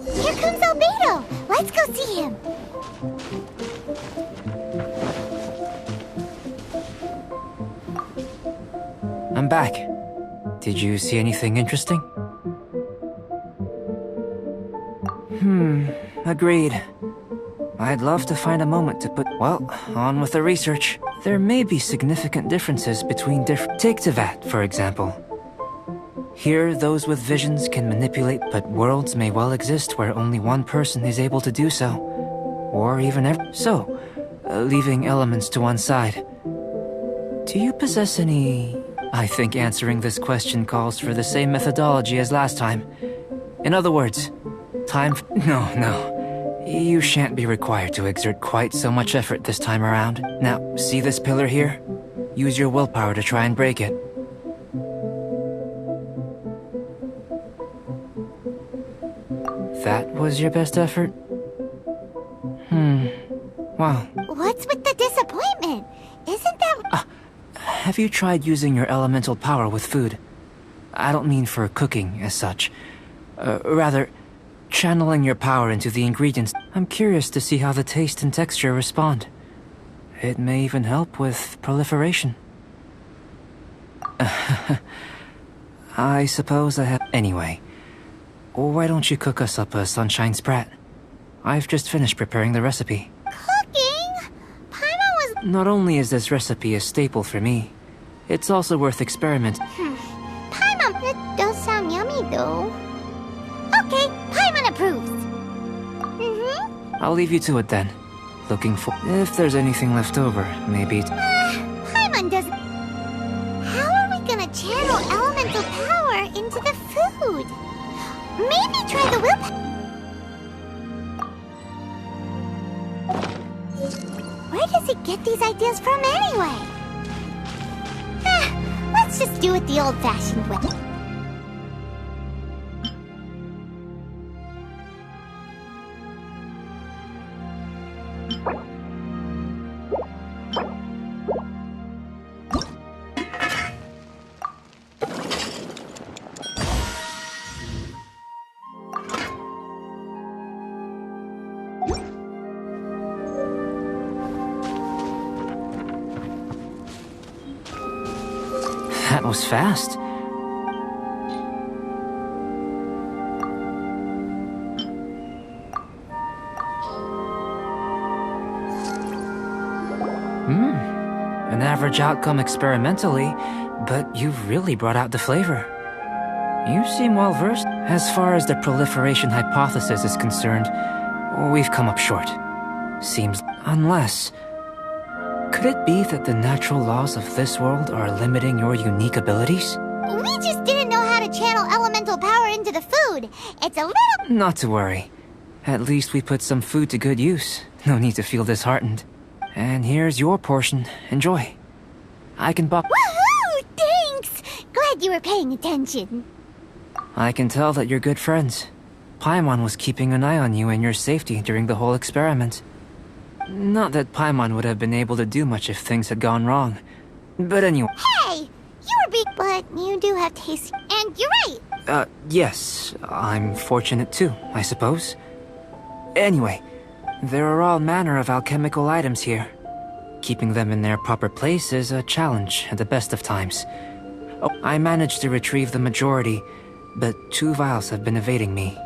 Here comes Albedo! Let's go see him! I'm back. Did you see anything interesting? Agreed. I'd love to find a moment to put, well, on with the research. There may be significant differences between Take Tevat, for example. Here, those with visions can manipulate, but worlds may well exist where only one person is able to do so. Or even leaving elements to one side. Do you possess any... I think answering this question calls for the same methodology as last time. In other words, No. You shan't be required to exert quite so much effort this time around. Now, see this pillar here? Use your willpower to try and break it. That was your best effort? Wow. What's with the disappointment? Isn't that... Have you tried using your elemental power with food? I don't mean for cooking, as such. Rather, channeling your power into the ingredients. I'm curious to see how the taste and texture respond. It may even help with proliferation. I suppose I have... Anyway, why don't you cook us up a sunshine sprat? I've just finished preparing the recipe. Cooking? Paimon was... Not only is this recipe a staple for me, it's also worth experimenting. Paimon, it does sound yummy though. Okay, Paimon approves. I'll leave you to it then. Looking for... If there's anything left over, maybe... Paimon doesn't... How are we gonna channel elemental power into the food? Maybe try the willpower... Where does he get these ideas from anyway? Let's just do it the old-fashioned way. That was fast. An average outcome experimentally, but you've really brought out the flavor. You seem well versed. As far as the proliferation hypothesis is concerned, we've come up short. Seems... Unless... Could it be that the natural laws of this world are limiting your unique abilities? We just didn't know how to channel elemental power into the food. It's a little... Not to worry. At least we put some food to good use. No need to feel disheartened. And here's your portion. Enjoy. I can bop... Woohoo! Thanks! Glad you were paying attention. I can tell that you're good friends. Paimon was keeping an eye on you and your safety during the whole experiment. Not that Paimon would have been able to do much if things had gone wrong. But anyway... Hey! You were big, but you do have taste. And you're right! Yes. I'm fortunate too, I suppose. Anyway, there are all manner of alchemical items here. Keeping them in their proper place is a challenge at the best of times. Oh, I managed to retrieve the majority, but 2 vials have been evading me.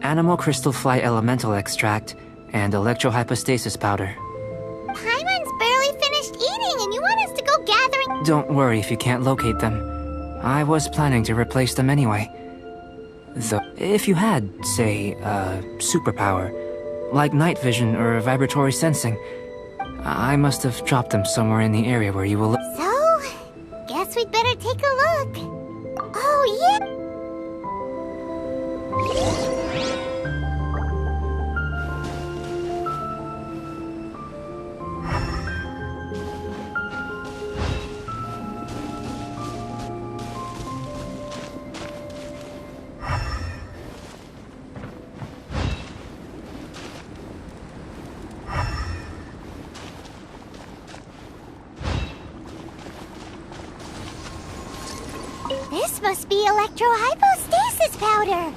Animal crystal fly elemental extract and electrohypostasis powder. Paimon's barely finished eating and you want us to go gathering... Don't worry if you can't locate them. I was planning to replace them anyway. Though, if you had, say, a superpower, like night vision or vibratory sensing, I must have dropped them somewhere in the area where you will look. So, guess we'd better take a look. Oh, yeah! This must be electrohypostasis powder.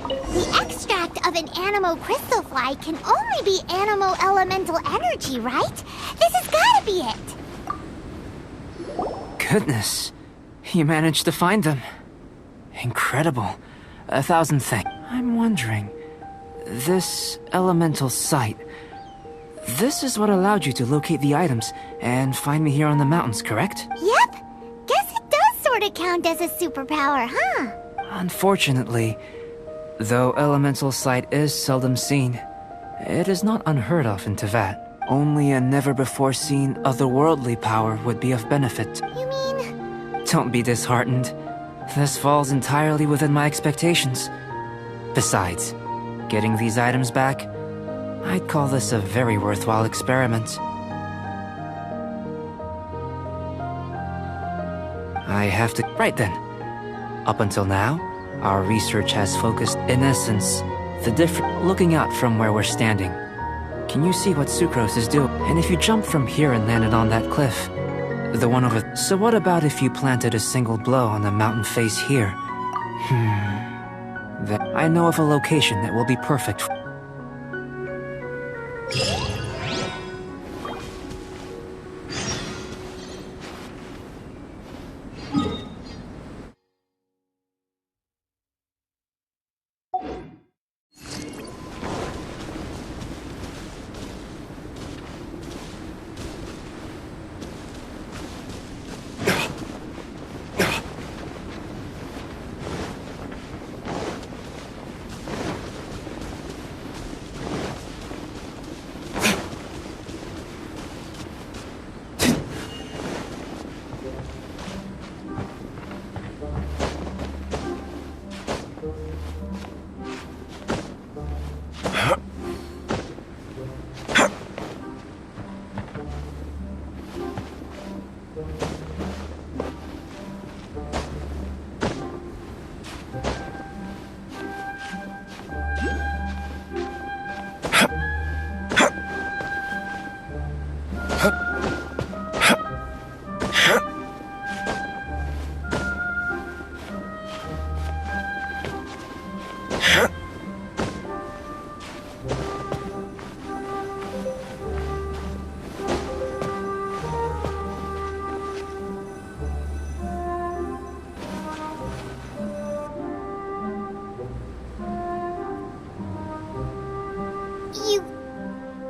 The extract of an animo crystal fly can only be animo elemental energy, right? This has gotta be it. Goodness, you managed to find them. Incredible. 1,000 thanks. I'm wondering, this elemental sight, this is what allowed you to locate the items and find me here on the mountains, correct? Yep. Guess it does sort of count as a superpower, huh? Unfortunately, though elemental sight is seldom seen, it is not unheard of in Teyvat. Only a never-before-seen otherworldly power would be of benefit. You mean... Don't be disheartened. This falls entirely within my expectations. Besides, getting these items back, I'd call this a very worthwhile experiment. I have to... Right then. Up until now, our research has focused, in essence, the different... Looking out from where we're standing, can you see what Sucrose is doing? And if you jumped from here and landed on that cliff, the one over... So what about if you planted a single blow on the mountain face here? Then I know of a location that will be perfect.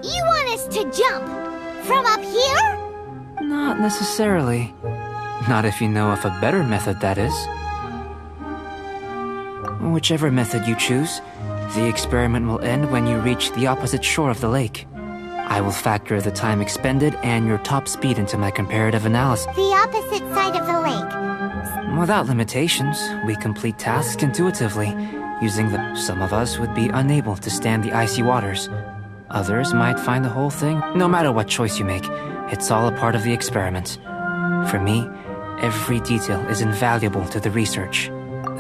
You want us to jump? From up here? Not necessarily. Not if you know of a better method, that is. Whichever method you choose, the experiment will end when you reach the opposite shore of the lake. I will factor the time expended and your top speed into my comparative analysis. The opposite side of the lake. Without limitations, we complete tasks intuitively, using the... Some of us would be unable to stand the icy waters. Others might find the whole thing. No matter what choice you make, it's all a part of the experiment. For me, every detail is invaluable to the research.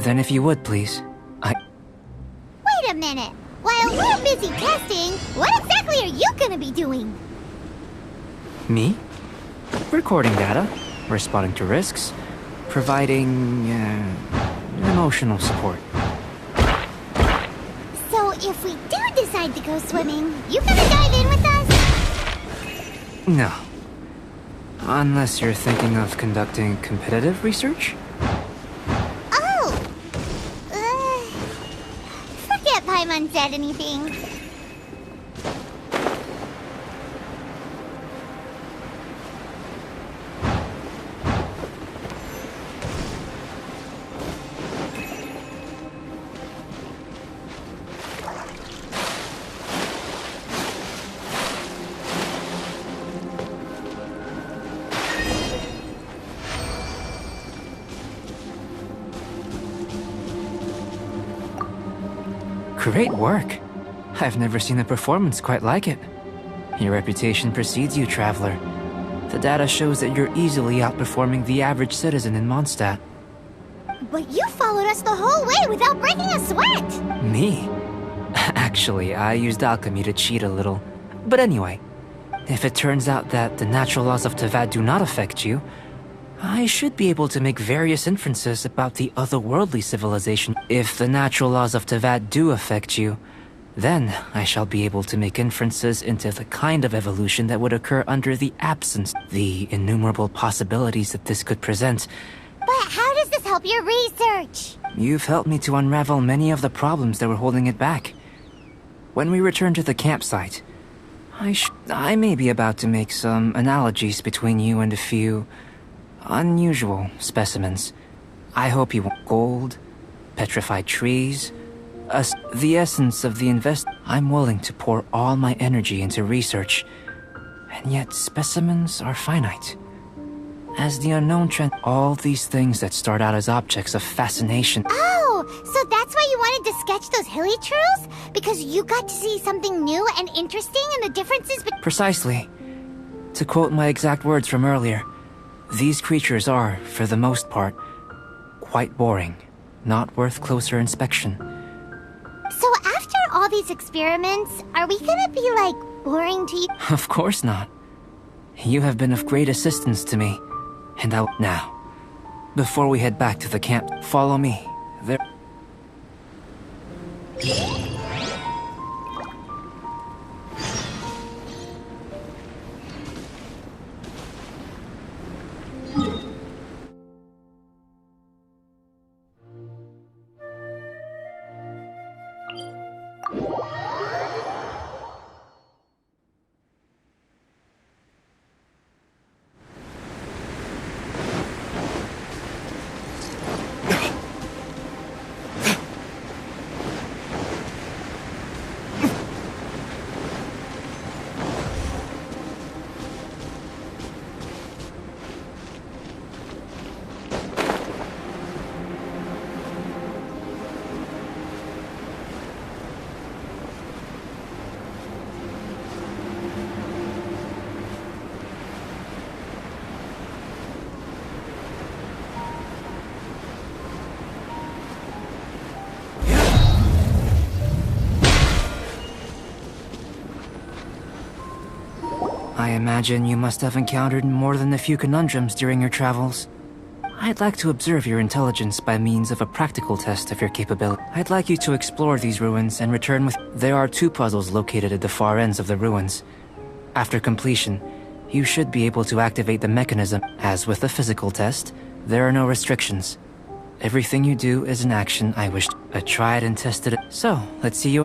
Then if you would, please, Wait a minute. While we're busy testing, what exactly are you gonna be doing? Me? Recording data, responding to risks, providing, emotional support. So if we do decide to go swimming, you gonna dive in with us? No. Unless you're thinking of conducting competitive research? Oh! Forget Paimon said anything. Great work. I've never seen a performance quite like it. Your reputation precedes you, traveler. The data shows that you're easily outperforming the average citizen in Mondstadt. But you followed us the whole way without breaking a sweat! Me? Actually, I used alchemy to cheat a little. But anyway, if it turns out that the natural laws of Teyvat do not affect you, I should be able to make various inferences about the otherworldly civilization. If the natural laws of Teyvat do affect you, then I shall be able to make inferences into the kind of evolution that would occur under the absence, the innumerable possibilities that this could present. But how does this help your research? You've helped me to unravel many of the problems that were holding it back. When we return to the campsite, I may be about to make some analogies between you and a few unusual specimens. I hope you want gold, petrified trees, the essence of the I'm willing to pour all my energy into research, and yet specimens are finite. As the unknown trend, all these things that start out as objects of fascination. Oh, so that's why you wanted to sketch those hilly trails? Because you got to see something new and interesting in the differences between... Precisely. To quote my exact words from earlier, these creatures are, for the most part, quite boring, not worth closer inspection. So after all these experiments, are we gonna be, like, boring to you? Of course not. You have been of great assistance to me, and now, before we head back to the camp, follow me. There... I imagine you must have encountered more than a few conundrums during your travels. I'd like to observe your intelligence by means of a practical test of your capability. I'd like you to explore these ruins and return with... There are 2 puzzles located at the far ends of the ruins. After completion, you should be able to activate the mechanism. As with the physical test, there are no restrictions. Everything you do is an action I wish... A tried and tested... So, let's see you...